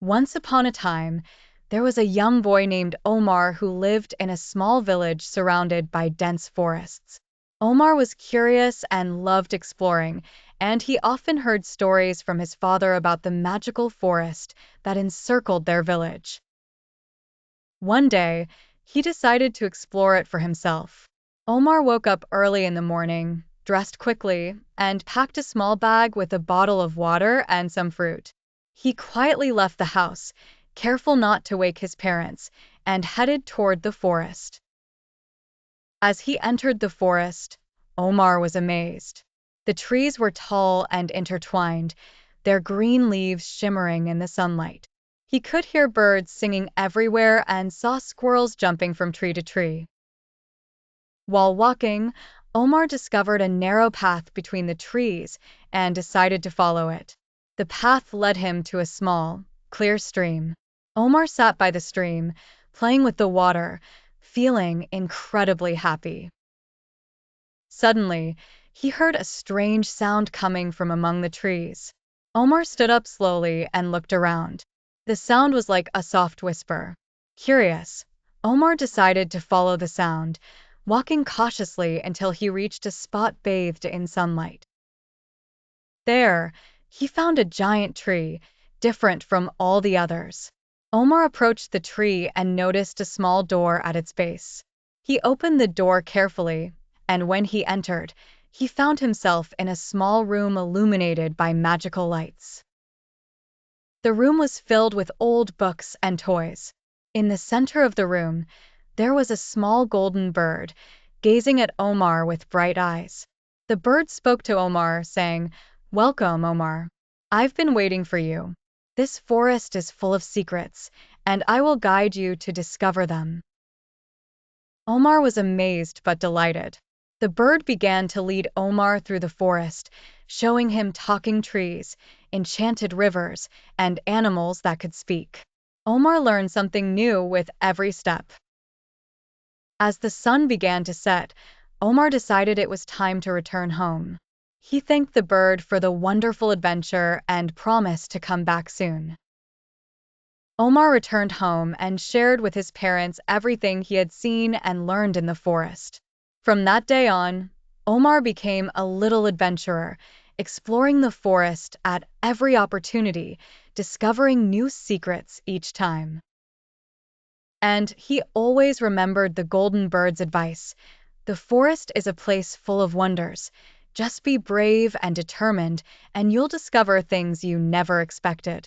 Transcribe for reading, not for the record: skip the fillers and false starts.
Once upon a time, there was a young boy named Omar who lived in a small village surrounded by dense forests. Omar was curious and loved exploring, and he often heard stories from his father about the magical forest that encircled their village. One day, he decided to explore it for himself. Omar woke up early in the morning, dressed quickly, and packed a small bag with a bottle of water and some fruit. He quietly left the house, careful not to wake his parents, and headed toward the forest. As he entered the forest, Omar was amazed. The trees were tall and intertwined, their green leaves shimmering in the sunlight. He could hear birds singing everywhere and saw squirrels jumping from tree to tree. While walking, Omar discovered a narrow path between the trees and decided to follow it. The path led him to a small, clear stream. Omar sat by the stream, playing with the water, feeling incredibly happy. Suddenly, he heard a strange sound coming from among the trees. Omar stood up slowly and looked around. The sound was like a soft whisper. Curious, Omar decided to follow the sound, walking cautiously until he reached a spot bathed in sunlight. There, he found a giant tree, different from all the others. Omar approached the tree and noticed a small door at its base. He opened the door carefully, and when he entered, he found himself in a small room illuminated by magical lights. The room was filled with old books and toys. In the center of the room, there was a small golden bird, gazing at Omar with bright eyes. The bird spoke to Omar, saying, "Welcome, Omar. I've been waiting for you. This forest is full of secrets, and I will guide you to discover them." Omar was amazed but delighted. The bird began to lead Omar through the forest, showing him talking trees, enchanted rivers, and animals that could speak. Omar learned something new with every step. As the sun began to set, Omar decided it was time to return home. He thanked the bird for the wonderful adventure and promised to come back soon. Omar returned home and shared with his parents everything he had seen and learned in the forest. From that day on, Omar became a little adventurer, exploring the forest at every opportunity, discovering new secrets each time. And he always remembered the golden bird's advice: the forest is a place full of wonders. Just be brave and determined, and you'll discover things you never expected.